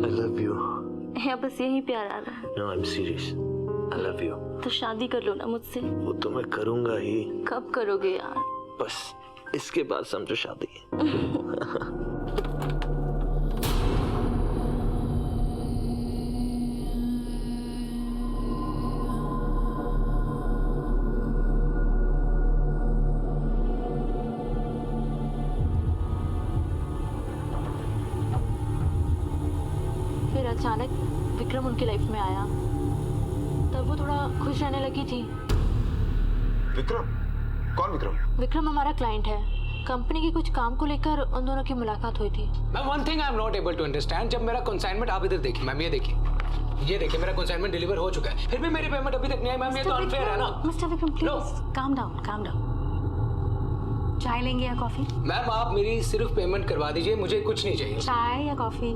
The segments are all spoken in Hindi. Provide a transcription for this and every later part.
I love you. या बस यही प्यार आ रहा है? No, I'm serious. I love you. तो शादी कर लो ना मुझसे। वो तो मैं करूंगा ही। कब करोगे यार? बस इसके बाद समझो शादी। फिर अचानक विक्रम उनकी लाइफ में आया, तब वो थोड़ा खुश रहने लगी थी। विक्रम? कौन विक्रम? विक्रम हमारा क्लाइंट है, कंपनी के कुछ काम को लेकर उन दोनों की मुलाकात हुई थी। Ma'am one thing I am not able to understand, जब मेरा कंसाइनमेंट आप इधर देखिए मैम, ये देखिए मेरा कंसाइनमेंट डिलीवर हो चुका है, फिर भी मेरी पेमेंट अभी तक नहीं आई मैम, ये तो अनफेयर है ना। Mister Vikram please calm down. चाय लेंगे या कॉफी? मैम आप मेरी सिर्फ पेमेंट करवा दीजिए, मुझे कुछ नहीं चाहिए। चाय या कॉफी?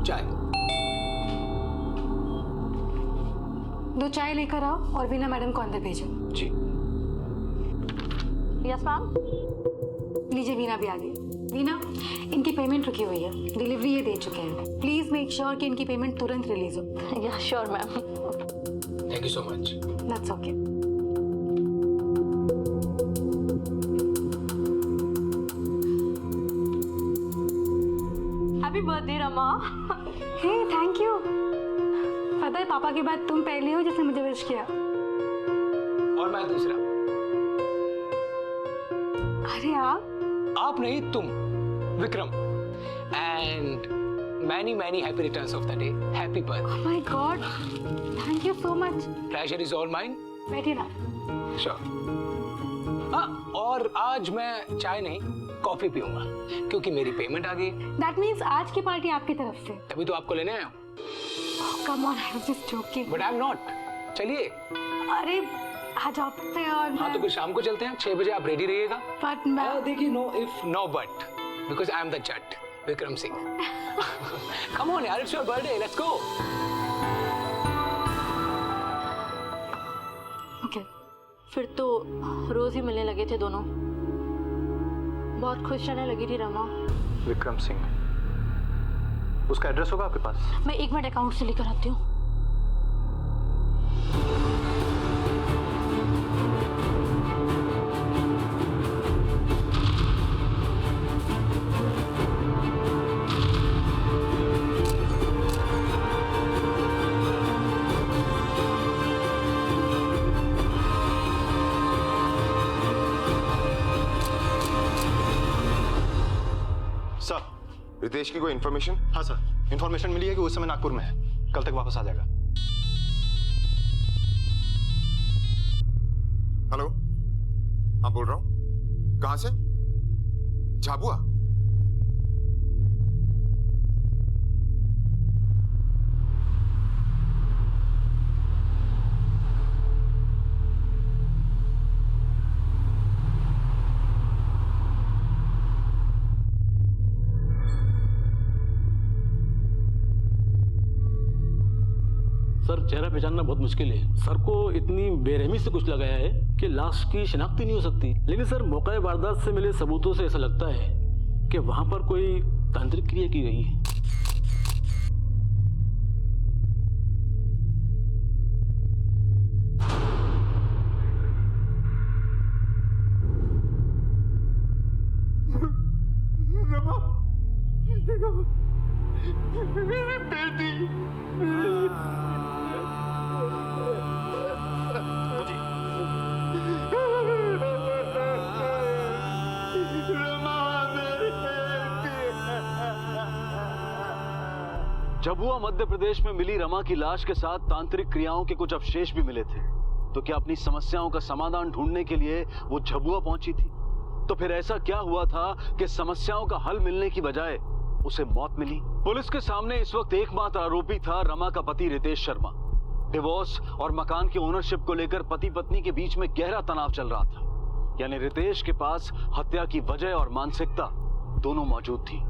चाय। 2 चाय लेकर आओ और वीना मैडम को अंदर भेजो। जी। Yes ma'am. लीजिए वीना भी आ गई। वीना, इनकी पेमेंट रुकी हुई है, डिलीवरी ये दे चुके हैं। प्लीज मेक श्योर कि इनकी पेमेंट तुरंत रिलीज हो। या sure ma'am. Thank you so much. That's okay. Happy birthday Rama. Hey thank you. पता है पापा के बाद तुम पहले हो जिसने मुझे विश किया। और मैं दूसरा। अरे आप नहीं, तुम Vikram. And many many happy returns of the day. Happy birthday. Oh my God, thank you so much. Pleasure is all mine. बैठिए ना। श्योर। हाँ, और आज मैं चाय नहीं कॉफी पीऊंगा क्योंकि मेरी पेमेंट आ गई। दैट मीन्स आज की पार्टी आपकी तरफ से। तभी तो आपको लेने आया हूँ। Come on, I was just joking. But I am not. चलिए। अरे आज आपसे और हाँ तो फिर शाम को चलते हैं, 6 बजे आप रेडी रहिएगा। बट मैं देखिए no if no but, because I am the Jat Vikram Singh. Come on यार, it's your birthday, let's go. Okay. फिर तो रोज ही मिलने लगे थे दोनों। बहुत खुश रहने लगी थी रमा। विक्रम सिंह, उसका एड्रेस होगा आपके पास? मैं 1 मिनट अकाउंट से लेकर आती हूँ। सर, रितेश की कोई इन्फॉर्मेशन? हाँ सर, इन्फॉर्मेशन मिली है कि उस समय नागपुर में है, कल तक वापस आ जाएगा। हेलो, हाँ बोल रहा हूँ। कहाँ से? झाबुआ? सर चेहरा पहचानना बहुत मुश्किल है। सर को इतनी बेरहमी से कुछ लगाया है कि लाश की शिनाख्त ही नहीं हो सकती। लेकिन सर मौका वारदात से मिले सबूतों से ऐसा लगता है कि वहां पर कोई तांत्रिक क्रिया की गई है। झाबुआ मध्य प्रदेश में मिली रमा की लाश के साथ तांत्रिक क्रियाओं के कुछ अवशेष भी मिले थे। तो क्या अपनी समस्याओं का समाधान ढूंढने के लिए वो झाबुआ पहुंची थी? तो फिर ऐसा क्या हुआ था कि समस्याओं का हल मिलने की बजाय उसे मौत मिली? पुलिस के सामने इस वक्त एकमात्र आरोपी था रमा का पति रितेश शर्मा। डिवोर्स और मकान की ओनरशिप को लेकर पति पत्नी के बीच में गहरा तनाव चल रहा था। यानी रितेश के पास हत्या की वजह और मानसिकता दोनों मौजूद थी।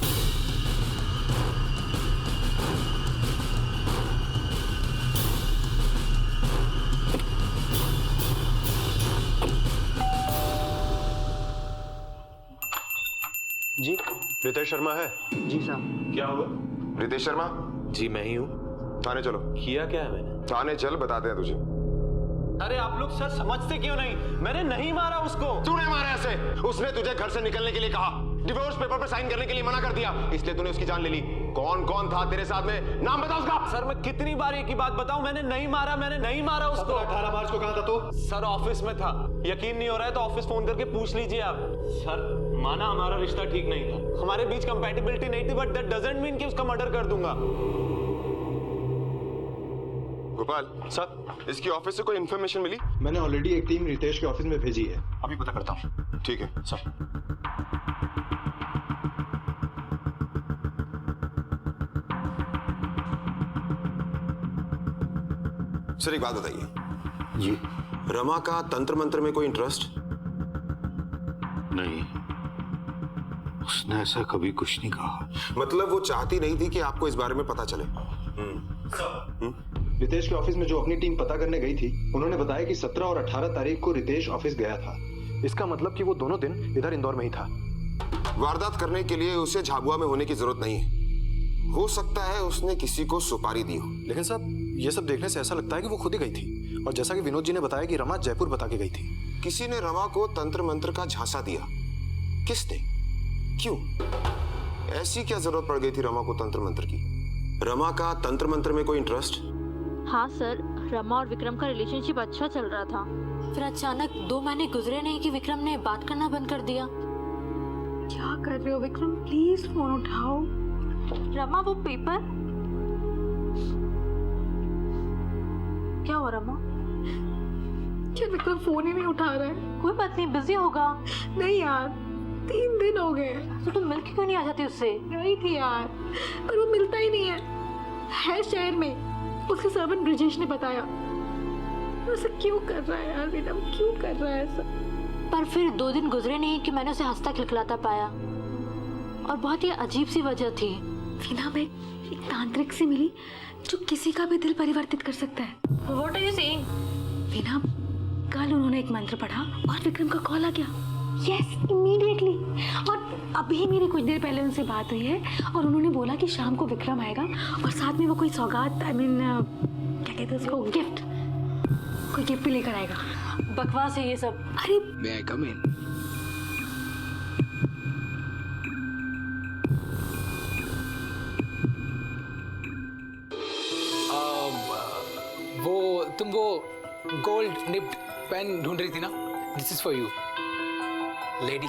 जी रितेश शर्मा है। जी साहब। क्या हुआ? रितेश शर्मा, जी मैं ही हूँ। थाने चलो। किया क्या है मैंने? थाने चल, बताते हैं तुझे। अरे आप लोग सर समझते क्यों नहीं? मैंने नहीं मारा उसको। तूने मारा ऐसे? उसने तुझे घर से निकलने के लिए कहा, डिवोर्स पेपर पर साइन करने के लिए मना कर दिया, इसलिए तूने उसकी जान ले ली। कौन कौन था तेरे साथ में? नाम बता उसका। सर मैं कितनी बार एक ही बात बताऊं, मैंने नहीं मारा उसको। 18 मार्च को कहां था तू? सर ऑफिस में था। यकीन नहीं हो रहा है तो ऑफिस फोन करके पूछ लीजिए आप। सर माना हमारा रिश्ता ठीक नहीं था, हमारे बीच कंपैटिबिलिटी नहीं थी, बट दैट डजंट मीन कि उसका मर्डर कर दूंगा। गोपाल सर इसकी ऑफिस से कोई इन्फॉर्मेशन मिली? मैंने ऑलरेडी एक टीम रितेश के ऑफिस में भेजी है, अभी पता करता हूँ। ठीक है सर। सर एक बात बताइए जी रमा का तंत्र मंत्र में कोई इंटरेस्ट? नहीं, उसने ऐसा कभी कुछ नहीं कहा। मतलब वो चाहती नहीं थी कि आपको इस बारे में पता चले। रितेश के ऑफिस में जो अपनी टीम पता करने गई थी, उन्होंने बताया कि 17 और 18 तारीख को रितेश ऑफिस गया था। इसका मतलब कि वो दोनों दिन इधर इंदौर में ही था। वारदात करने के लिए उसे झाबुआ में होने की जरूरत नहीं है। हो सकता है उसने किसी को सुपारी दी हो। लेकिन साहब ये सब देखने से ऐसा लगता है कि वो खुद ही गई थी, और जैसा कि विनोद जी ने बताया कि रमा जयपुर बता के गई थी। किसी ने रमा को तंत्र मंत्र का झांसा दिया। किसने? क्यों? ऐसी क्या जरूरत पड़ गई थी रमा को तंत्र मंत्र की? रमा का तंत्र मंत्र में कोई इंटरेस्ट? हाँ सर, रमा और विक्रम का रिलेशनशिप अच्छा चल रहा था। फिर अचानक 2 महीने गुजरे नहीं कि विक्रम ने बात करना बंद कर दिया। क्या कर रहे हो विक्रम? प्लीज फोन उठाओ। रमा वो पेपर क्या हुआ रमा? क्या विक्रम फोन ही नहीं उठा रहा है? कोई बात नहीं, बिजी होगा। नहीं यार, 3 दिन हो गए। तो तुम मिल के क्यों नहीं आ जाती उससे? गई थी यार, पर वो मिलता ही नहीं है शहर में। उसके सर्वेंट ब्रिजेश ने बताया। ऐसा क्यों कर रहा है यार विक्रम, क्यों कर रहा है ऐसा? पर फिर 2 दिन गुजरे नहीं कि मैंने उसे हंसता खिलखिलाता पाया, और बहुत ही अजीब सी वजह थी। वीना, मैं एक तांत्रिक से मिली जो किसी का भी दिल परिवर्तित कर सकता है। What are you saying? Veena, कल उन्होंने एक मंत्र पढ़ा और विक्रम का कॉल आ गया। Yes, immediately. और अभी मेरी कुछ देर पहले उनसे बात हुई है, और उन्होंने बोला कि शाम को विक्रम आएगा और साथ में वो कोई सौगात, क्या कहते हैं उसको, गिफ्ट, कोई गिफ्ट भी लेकर आएगा। बकवास है ये सब। अरे May I come in? तुम वो गोल्ड निप्ड पेन ढूंढ रही थी ना? This is for you lady.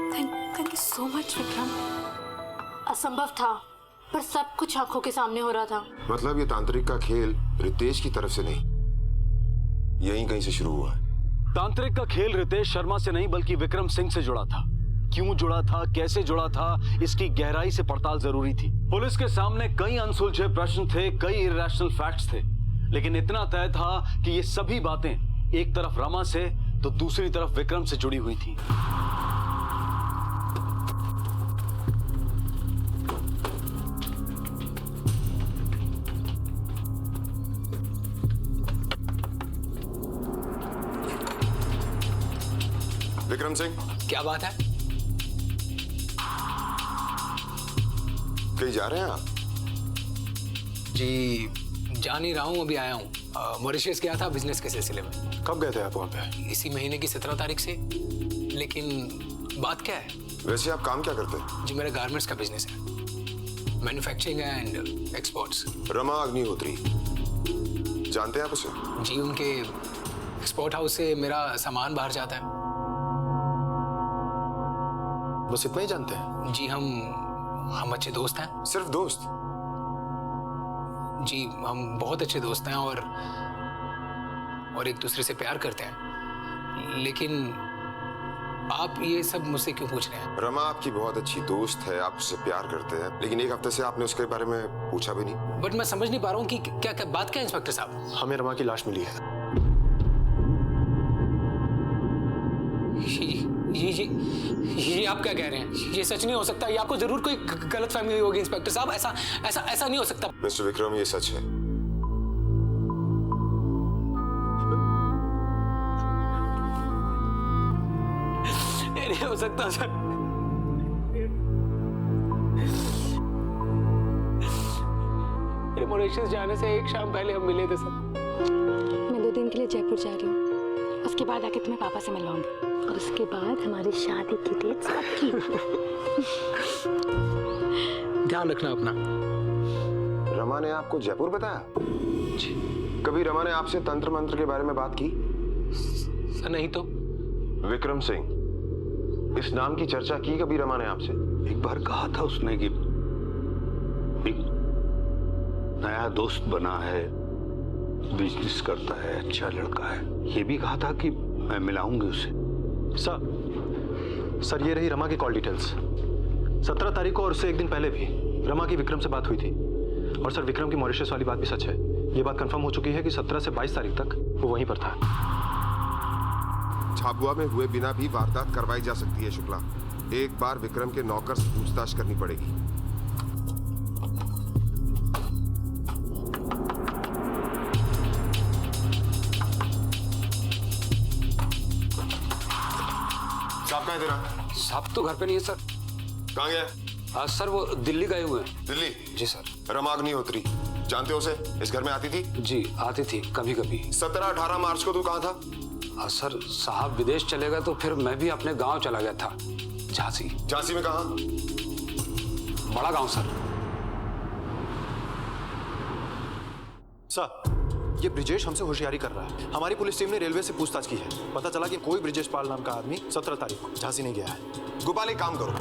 Thank you so much Vikram. असंभव था, पर सब कुछ आंखों के सामने हो रहा था। मतलब ये तांत्रिक का खेल रितेश की तरफ से नहीं, यहीं कहीं से शुरू हुआ है। तांत्रिक का खेल रितेश शर्मा से नहीं बल्कि विक्रम सिंह से जुड़ा था। क्यों जुड़ा था, कैसे जुड़ा था, इसकी गहराई से पड़ताल जरूरी थी। पुलिस के सामने कई अनसुलझे प्रश्न थे, कई इरैशनल फैक्ट्स थे, लेकिन इतना तय था कि ये सभी बातें एक तरफ रमा से तो दूसरी तरफ विक्रम से जुड़ी हुई थी। विक्रम सिंह, क्या बात है? कहीं जा रहे हैं आप? जी जा नहीं रहा हूँ, अभी आया हूँ। मॉरिशस गया था बिजनेस के सिलसिले में। कब गए थे आप वहाँ पे? इसी महीने की 17 तारीख से। लेकिन बात क्या है? वैसे आप काम क्या करते हैं? जी मेरा गारमेंट्स का बिजनेस है, manufacturing and exports. Rama Agnihotri, जानते हैं आप उसे? जी उनके एक्सपोर्ट हाउस से मेरा सामान बाहर जाता है। बस इतना ही जानते हैं? जी हम अच्छे दोस्त हैं। सिर्फ दोस्त? जी हम बहुत अच्छे दोस्त हैं और एक दूसरे से प्यार करते हैं। लेकिन आप ये सब मुझसे क्यों पूछ रहे हैं? रमा आपकी बहुत अच्छी दोस्त है, आप उससे प्यार करते हैं, लेकिन एक हफ्ते से आपने उसके बारे में पूछा भी नहीं। बट मैं समझ नहीं पा रहा हूँ कि क्या बात क्या है इंस्पेक्टर साहब? हमें रमा की लाश मिली है। ये आप क्या कह रहे हैं? ये सच नहीं हो सकता। ये आपको जरूर कोई गलतफहमी हुई होगी इंस्पेक्टर साहब। ऐसा नहीं हो सकता। मिस्टर विक्रम, ये सच है। नहीं हो सकता सर। मॉरिशस जाने से एक शाम पहले हम मिले थे सर। मैं 2 दिन के लिए जयपुर जा रही हूँ, उसके बाद आके तुम्हें पापा से मिलवाऊंगी और उसके बाद हमारी शादी की डेट सबकी। ध्यान रखना अपना। रमा ने आपको जयपुर बताया? जी। कभी रमा ने आपसे तंत्र मंत्र के बारे में बात की? सर नहीं तो। विक्रम सिंह, इस नाम की चर्चा की कभी रमा ने आपसे? एक बार कहा था उसने कि एक नया दोस्त बना है, बिजनेस करता है, अच्छा लड़का है। ये भी कहा था कि मैं मिलाऊंगी उसे। सर ये रही रमा की कॉल डिटेल्स। 17 तारीख को और उससे 1 दिन पहले भी रमा की विक्रम से बात हुई थी। और सर विक्रम की मॉरिशस वाली बात भी सच है। ये बात कंफर्म हो चुकी है कि 17 से 22 तारीख तक वो वहीं पर था। झाबुआ में हुए बिना भी वारदात करवाई जा सकती है शुक्ला। एक बार विक्रम के नौकर से पूछताछ करनी पड़ेगी। साहब कहाँ है तेरा? साहब तो घर पे नहीं है सर। कहाँ गया? सर वो दिल्ली गए हुए हैं। दिल्ली? जी सर। रमा अग्निहोत्री, जानते हो उसे? इस घर में आती थी? जी आती थी कभी कभी। 17-18 मार्च को तू कहाँ था? सर साहब विदेश चले गए तो फिर मैं भी अपने गांव चला गया था, झांसी। झांसी में कहाँ? बड़ा गांव सर। सर ये ब्रिजेश हमसे होशियारी कर रहा है। हमारी पुलिस टीम ने रेलवे से पूछताछ की है। पता चला कि कोई ब्रिजेश पाल नाम का आदमी 17 तारीख को झांसी नहीं गया है। गोपाल एक काम करो,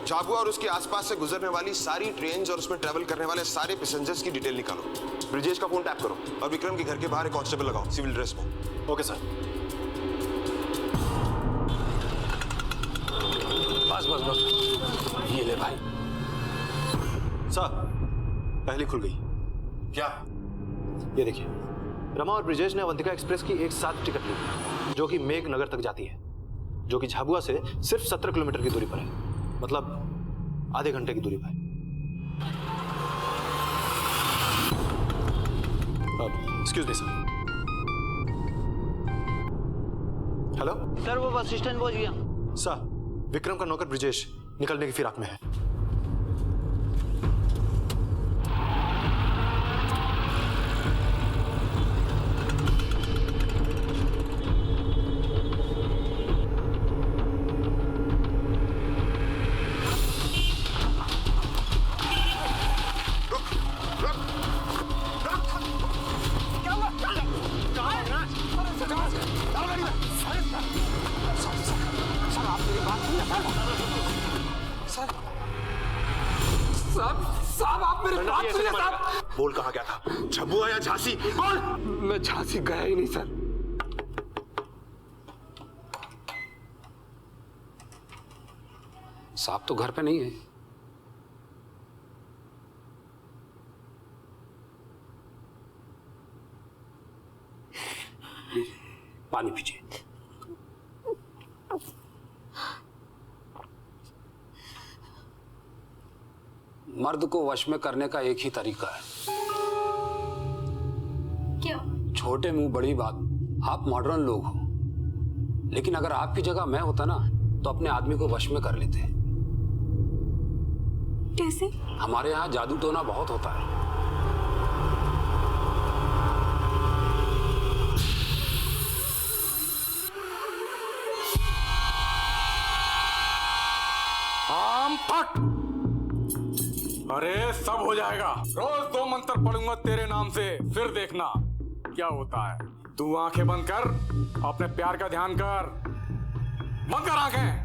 झाबुआ और उसके आसपास से गुजरने वाली सारी ट्रेन्स और उसमें ट्रैवल करने वाले सारे पैसेंजर्स की डिटेल निकालो। ब्रिजेश का फोन टैप करो और विक्रम के घर के बाहर एक कांस्टेबल लगाओ सिविल ड्रेस में। Okay sir. बस बस बस ये ले भाई। सर पहली खुल गई। क्या? ये देखिए, रमा और ब्रिजेश ने अवंतिका एक्सप्रेस की एक साथ टिकट ली जो कि मेघनगर तक जाती है, जो कि झाबुआ से सिर्फ 17 किलोमीटर की दूरी पर है। मतलब आधे घंटे की दूरी पर। Excuse me sir. Hello sir, वो बस स्टैंड पहुंच गया। सर विक्रम का नौकर ब्रिजेश निकलने की फिराक में है। बोल कहाँ गया था? झाबुआ या झांसी? बोल। मैं झांसी गया ही नहीं सर। साहब तो घर पे नहीं है। पानी पीजिए। मर्द को वश में करने का एक ही तरीका है। क्या? छोटे मुंह बड़ी बात। आप मॉडर्न लोग हो, लेकिन अगर आपकी जगह मैं होता ना तो अपने आदमी को वश में कर लेते। कैसे? हमारे यहाँ जादू टोना बहुत होता है। अरे सब हो जाएगा। रोज 2 मंत्र पढ़ूंगा तेरे नाम से, फिर देखना क्या होता है। तू आंखें बंद कर, अपने प्यार का ध्यान कर। बंद कर आंखें।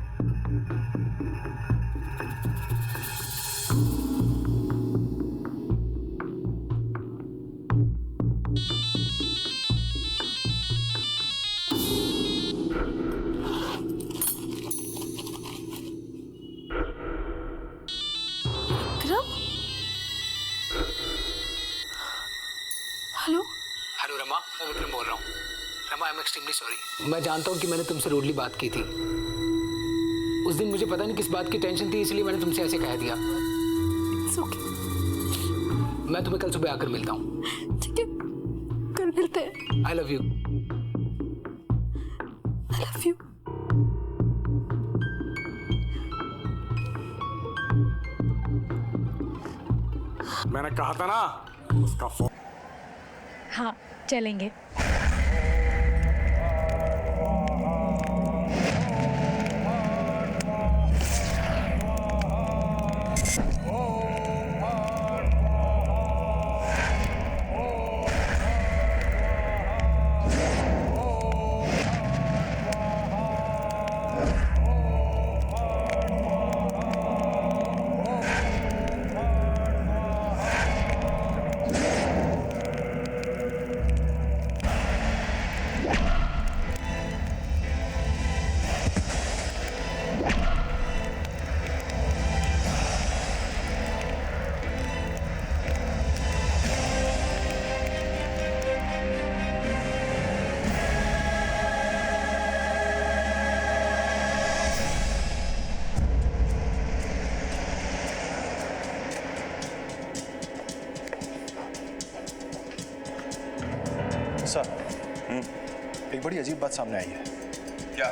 हेलो हेलो रमा, मैं विक्रम बोल रहा हूँ। Rama I am extremely sorry. मैं जानता हूँ कि मैंने तुमसे रूडली बात की थी। उस दिन मुझे पता नहीं किस बात की टेंशन थी, इसलिए मैंने तुमसे ऐसे कह दिया। It's okay. मैं तुम्हें कल सुबह आकर मिलता हूँ। ठीक है, कल मिलते हैं। I love you. I love you. मैंने कहा था ना उसका फोन। हाँ चलेंगे। सर, एक बड़ी अजीब बात सामने आई है। क्या?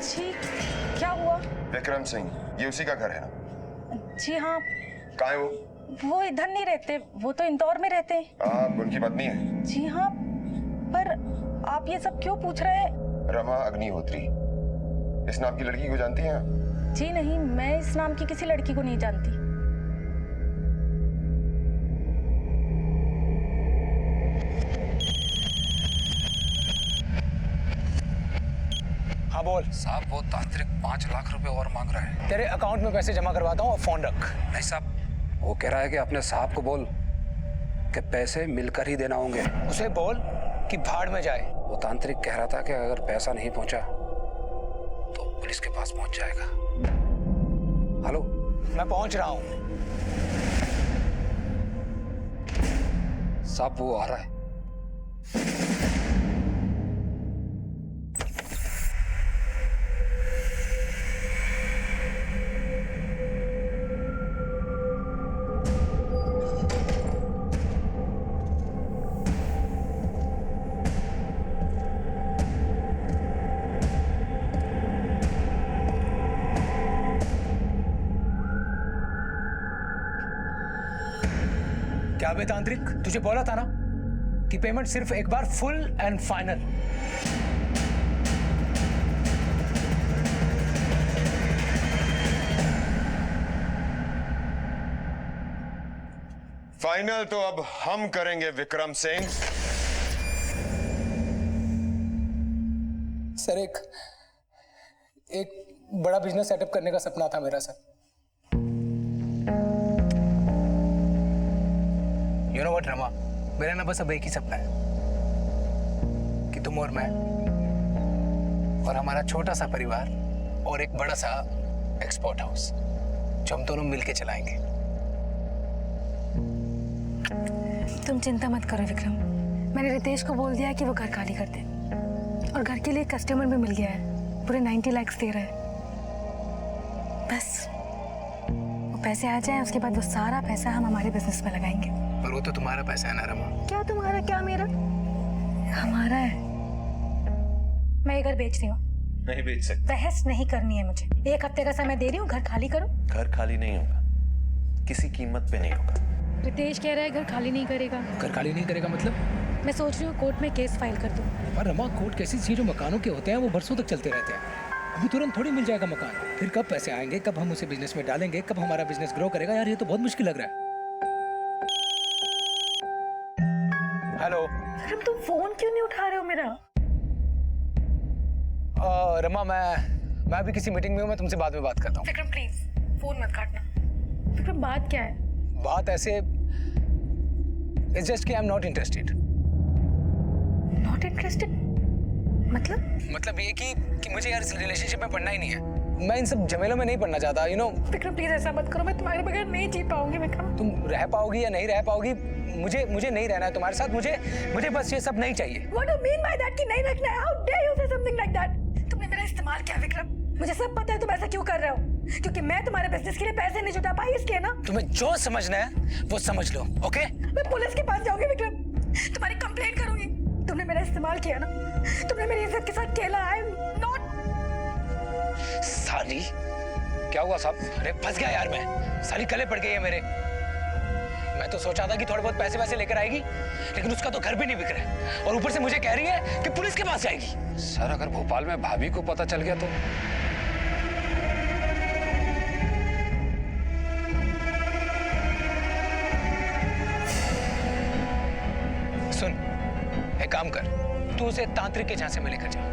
जी क्या हुआ? विक्रम सिंह, ये उसी का घर है ना? जी हाँ। कहाँ है वो? वो इधर नहीं रहते, वो तो इंदौर में रहते हैं। आप उनकी पत्नी हैं? जी हाँ, पर आप ये सब क्यों पूछ रहे हैं? रमा अग्निहोत्री, इस नाम की लड़की को जानती हैं आप? जी नहीं, मैं इस नाम की किसी लड़की को नहीं जानती। हाँ बोल। साहब वो तांत्रिक 5 लाख रुपए और मांग रहा है। तेरे अकाउंट में पैसे जमा करवाता हूँ और फोन रख। नहीं साहब, वो कह रहा है कि अपने साहब को बोल कि पैसे मिलकर ही देना होंगे। उसे बोल कि भाड़ में जाए। वो तांत्रिक कह रहा था कि अगर पैसा नहीं पहुंचा तो पुलिस के पास पहुंच जाएगा। हेलो, मैं पहुंच रहा हूँ। साहब वो आ रहा है। क्या बे तांत्रिक, तुझे बोला था ना कि पेमेंट सिर्फ एक बार फुल एंड फाइनल। फाइनल तो अब हम करेंगे विक्रम सिंह। सर, एक बड़ा बिजनेस सेटअप करने का सपना था मेरा sir. You know what, Rama, मेरा ना बस अब एक ही सपना है कि तुम और मैं और हमारा छोटा सा परिवार और एक बड़ा सा एक्सपोर्ट हाउस जो हम दोनों मिलके चलाएंगे। तुम चिंता मत करो विक्रम, मैंने रितेश को बोल दिया है कि वो घर खाली कर दे, और घर के लिए कस्टमर भी मिल गया है, पूरे 90 लाख दे रहे हैं। बस वो पैसे आ जाए, उसके बाद वो सारा पैसा हम हमारे बिजनेस में लगाएंगे। पर वो तो तुम्हारा पैसा है ना रमा। क्या तुम्हारा, क्या मेरा? हमारा है। मैं ये घर बेच रही हूँ। नहीं बेच सकते। बहस नहीं करनी है मुझे। 1 हफ्ते का समय दे रही हूँ, घर खाली करो। घर खाली नहीं होगा, किसी कीमत पे नहीं होगा। रितेश कह रहा है घर खाली नहीं करेगा। घर खाली नहीं करेगा मतलब? मैं सोच रही हूँ कोर्ट में केस फाइल कर दूँ। पर रमा, कोर्ट कैसी चीज, जो मकानों के होते हैं वो बरसों तक चलते रहते हैं। अभी तुरंत थोड़ी मिल जाएगा मकान। फिर कब पैसे आएंगे, कब हम उसे बिजनेस में डालेंगे, कब हमारा बिजनेस ग्रो करेगा? यार ये तो बहुत मुश्किल लग रहा है। हेलो तुम फोन क्यों नहीं उठा रहे हो मेरा? रमा, मैं अभी किसी मीटिंग में हूँ, मैं तुमसे बाद में बात करता हूँ। विक्रम प्लीज फोन मत काटना। विक्रम बात क्या है? बात ऐसे, इट्स जस्ट कि आई am not interested. Not interested मतलब ये कि मुझे यार इस रिलेशनशिप में पढ़ना ही नहीं है। मैं इन सब झमेलों में नहीं पढ़ना चाहता, यू नो। विक्रम प्लीज ऐसा मत करो, मैं तुम्हारे बगैर नहीं जी पाऊंगी विक्रम। तुम रह पाओगी या नहीं रह पाओगी, मुझे नहीं रहना है तुम्हारे साथ। मुझे बस ये सब नहीं चाहिए। What do you mean by that कि नहीं रखना है? How dare you say something like that? तुमने मेरा इस्तेमाल किया विक्रम, मुझे सब पता है तुम ऐसा क्यों कर रहे हो। क्योंकि मैं तुम्हारे बिजनेस के लिए पैसे नहीं जुटा पाई इसलिए ना। तुम्हें जो समझना है वो समझ लो, ओके? मैं पुलिस के पास जाऊंगी विक्रम, तुम्हारी कंप्लेंट करूंगी। तुमने मेरा इस्तेमाल किया ना, तुमने मेरी इज्जत के साथ खेला। आई एम नॉट। साली क्या हुआ साहब? अरे फंस गया यार मैं, साली गले पड़ गई है मेरे। मैं तो सोचा था कि थोड़े बहुत पैसे वैसे लेकर आएगी, लेकिन उसका तो घर भी नहीं बिक रहा है और ऊपर से मुझे कह रही है कि पुलिस के पास जाएगी। सर अगर भोपाल में भाभी को पता चल गया तो? सुन, एक काम कर, तू उसे तांत्रिक के झांसे में लेकर जा।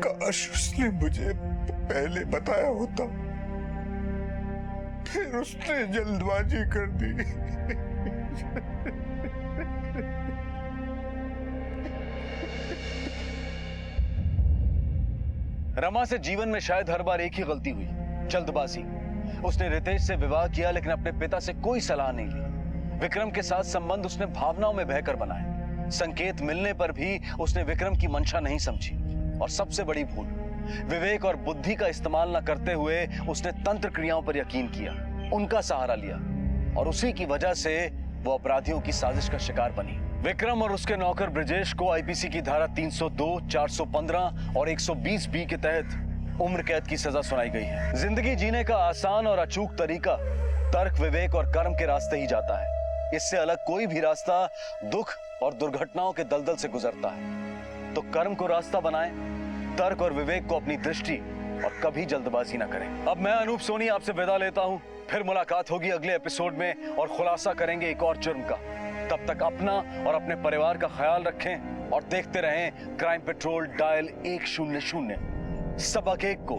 काश उसने मुझे पहले बताया होता, फिर उसने जल्दबाजी कर दी। रमा से जीवन में शायद हर बार एक ही गलती हुई, जल्दबाजी। उसने रितेश से विवाह किया लेकिन अपने पिता से कोई सलाह नहीं ली। विक्रम के साथ संबंध उसने भावनाओं में बहकर बनाए। संकेत मिलने पर भी उसने विक्रम की मंशा नहीं समझी। और सबसे बड़ी भूल, विवेक और बुद्धि का इस्तेमाल न करते हुए उसने तंत्र क्रियाओं पर यकीन किया, उनका सहारा लिया और उसी की वजह से वो अपराधियों की साजिश का शिकार बनी। विक्रम और उसके नौकर ब्रिजेश को आईपीसी की धारा 302, 415 और 120 बी के तहत उम्र कैद की सजा सुनाई गई है। जिंदगी जीने का आसान और अचूक तरीका तर्क, विवेक और कर्म के रास्ते ही जाता है। इससे अलग कोई भी रास्ता दुख और दुर्घटनाओं के दलदल से गुजरता है। तो कर्म को रास्ता बनाएं, तर्क और विवेक को अपनी दृष्टि और कभी जल्दबाजी ना करें। अब मैं अनूप सोनी आपसे विदा लेता हूं, फिर मुलाकात होगी अगले एपिसोड में और खुलासा करेंगे एक और जुर्म का। तब तक अपना और अपने परिवार का ख्याल रखें और देखते रहें क्राइम पेट्रोल डायल 100। सबक एक को